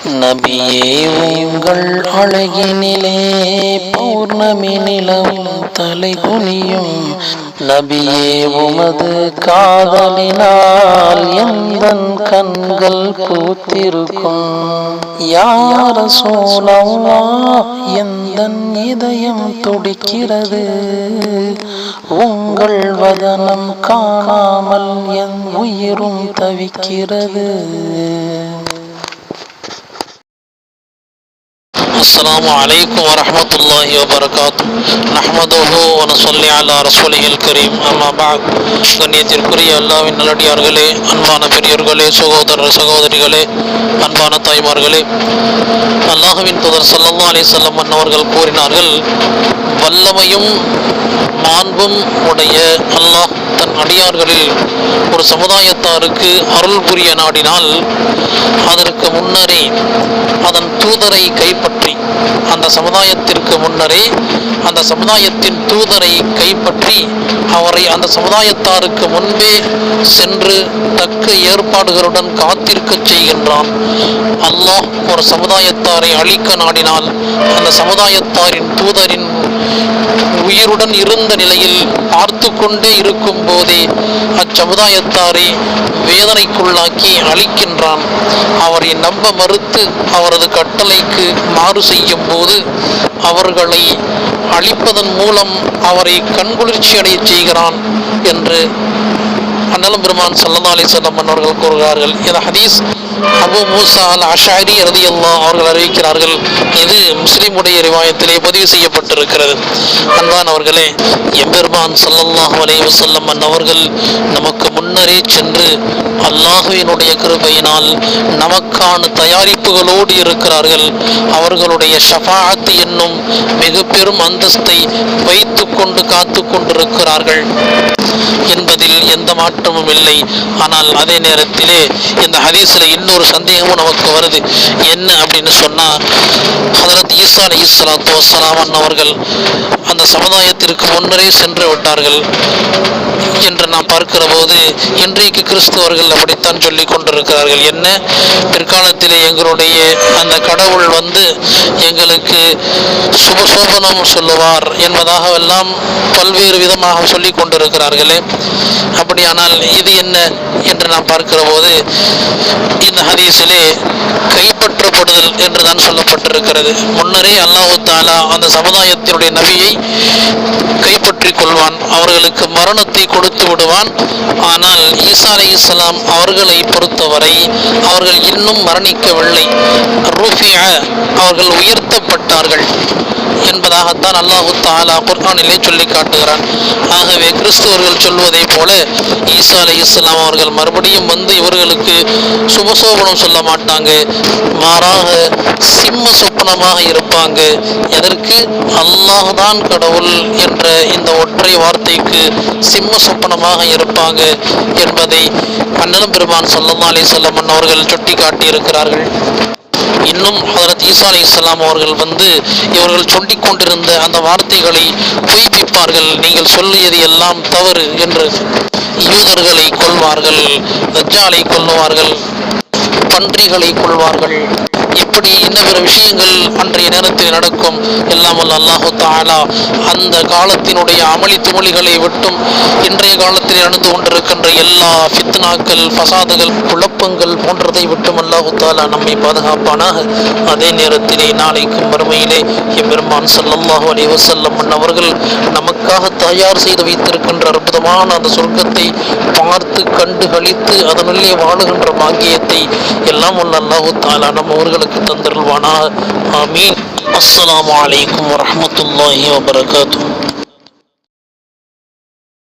நபியே உங்கள் அழகினிலே பௌர்ணமி நிலவும் தலை குனியும். நபியே உமது காதலினால் எந்தன் கண்கள் பூத்திருக்கும். யா ரசூலல்லாஹ் எந்தன் இதயம் துடிக்கிறது. உங்கள் வதனம் காணாமல் என் உயிரும் தவிக்கிறது. السلام عليكم ورحمة الله وبركاته. نحمده ونصلي على رسوله الكريم. أما بعد. கண்ணியத்திற்குரிய அல்லாஹ்வின் நல்லடியார்களே, அன்பான பெரியோர்களே, சகோதரர் சகோதரிகளே, அன்பான தாய்மார்களே, அல்லாஹ்வின் தூதர் ஸல்லல்லாஹு அலைஹி வஸல்லம் அவர்கள் கூறினார்கள், வல்லமையும் மாண்பும் உடைய அல்லாஹ் தன் அடியார்களில் ஒரு சமுதாயத்தாருக்கு அருள் புரிய நாடினால் அதற்கு முன்னரே அதன் தூதரை கைப்பற்றி அந்த சமுதாயத்திற்கு முன்னரே அந்த சமுதாயத்தின் தூதரை கைப்பற்றி அவரை அந்த சமுதாயத்தாருக்கு முன்பே சென்று தக்க ஏற்பாடுகளுடன் காத்திருக்க செய்கின்றான். அல்லாஹ் ஒரு சமுதாயத்தாரை அழிக்க நாடினால் அந்த சமுதாயத்தாரின் தூதரின் உயிருடன் இருந்த நிலையில் பார்த்து கொண்டே இருக்கும் போதே அச்சமுதாயத்தாரை வேதனைக்குள்ளாக்கி அழிக்கின்றான். அவரை நம்ப மறுத்து அவரது கட்டளைக்கு மாறு செய்யும் போது அவர்களை அழிப்பதன் மூலம் அவரை கண்குளிர்ச்சி அடைய செய்கிறான் என்று அண்ணலும் பெருமான் ஸல்லல்லாஹு அலைஹி வஸல்லம் அவர்கள் கூறுகிறார்கள். இந்த ஹதீஸ் அபூ மூஸா அல் அஷ்அரி ரலியல்லாஹு அவர்கள் அறிவிக்கிறார்கள். இது முஸ்லிமுடைய ரிவாயத்திலே பதிவு செய்யப்பட்டிருக்கிறது. அன்பானவர்களே, எம்பெருமான் ஸல்லல்லாஹு அலைஹி வஸல்லம் அவர்கள் நமக்கு முன்னரே சென்று அல்லாஹ்வினுடைய கிருபையினால் நமக்கான தயாரிப்புகளோடு இருக்கிறார்கள். அவர்களுடைய ஷஃபாஅத் என்னும் மிக பெரும் அந்தஸ்தை வைத்து கொண்டு காத்து கொண்டிருக்கிறார்கள் என்பதில் எந்த மாற்றமும் இல்லை. ஆனால் அதே நேரத்திலே இந்த ஹதீஸில் இன்னொரு சந்தேகமும் நமக்கு வருது. என்ன அப்படின்னு சொன்னா, ஹதரத் ஈசா அலைஹிஸ்ஸலாத்து வஸ்ஸலாம் அவர்கள் அந்த சமுதாயத்திற்கு முன்னரே சென்று விட்டார்கள் என்று நாம் பார்க்கிற போது இன்றைக்கு கிறிஸ்தவர்கள் அப்படித்தான் சொல்லி கொண்டிருக்கிறார்கள். என்ன, பிற்காலத்திலே எங்களுடைய அந்த கடவுள் எங்களுக்கு சுபசோபனம் சொல்லுவார் என்பதாக எல்லாம் பல்வேறு விதமாக சொல்லி கொண்டிருக்கிறார்களே. அப்படியானால் இது என்ன என்று நாம் பார்க்கிற போது இந்த ஹதீஸிலே கைப்பற்றப்படுதல் என்றுதான் சொல்லப்பட்டிருக்கிறது. முன்னரே அல்லாஹு தஆலா அந்த சமுதாயத்தினுடைய நபியை கைப்பற்றி கொள்வான், அவர்களுக்கு மரணத்தை கொடுத்து விடுவான். ஆனால் ஈசா அலைஹிஸ்ஸலாம் அவர்களை பொறுத்தவரை அவர்கள் இன்னும் மரணிக்கவில்லை. அவர்கள் உயர்த்தப்பட்டார்கள் என்பதாகத்தான் அல்லாஹு தஆலா குர்ஆனிலே சொல்லி காட்டுகிறான். ஆகவே கிறிஸ்தவர்கள் சொல்வதை போல ஈசா அலைஹிஸ்ஸலாம் அவர்கள் மறுபடியும் இவர்களுக்கு சுபசோபனம் சொல்ல மாட்டாங்க, மாறாக சிம்ம சொப்பனமாக இருப்பாங்க. எதற்கு? அல்லாஹ் தான் கடவுள் என்ற இந்த ஒற்றை வார்த்தைக்கு சிம்ம சொப்பனமாக இருப்பாங்க என்பதை அண்ணலும் பெருமான் ஸல்லல்லாஹு அலைஹி வஸல்லம் அவர்கள் சுட்டி காட்டியிருக்கிறார்கள். இன்னும் ஹதரத் ஈசா அலைஹிஸ்ஸலாம் அவர்கள் இவர்கள் சொல்லிக் கொண்டிருந்த அந்த வார்த்தைகளை பொய்ப்பிப்பார்கள். நீங்கள் சொல்லியது எல்லாம் தவறு என்று யூதர்களை கொல்வார்கள், தஜ்ஜாலை கொல்லுவார்கள், பன்றிகளை கொல்வார்கள். இப்படி இன்ன பிற விஷயங்கள் அன்றைய நேரத்தில் நடக்கும். எல்லாம் வல்ல அல்லாஹு தஆலா அந்த காலத்தினுடைய அமளி துமளிகளை விட்டும் இன்றைய காலத்தில் நடந்து கொண்டிருக்கின்ற எல்லா ஃபித்னாக்கள், ஃபசாதுகள், குழப்பங்கள் போன்றதை விட்டும் அல்லாஹு தஆலா நம்மை பாதுகாப்பானாக. அதே நேரத்திலே நாளைக்கும் மறுமையிலே எம்பெருமான் ஸல்லல்லாஹு அலைஹி வஸல்லம் அவர்கள் நமக்காக தயார் செய்து வைத்திருக்கின்ற அற்புதமான அந்த சொர்க்கத்தை பார்த்து கண்டு களித்து அதனுள்ளே வாழுகின்ற பாக்கியத்தை எல்லாம் வல்ல அல்லாஹு தஆலா நம்ம அவர்களுக்கு தந்தருள்வானாக. ஆமீன். அஸ்ஸலாமு அலைக்கும் வரஹ்மத்துல்லாஹி வபரகாத்துஹு.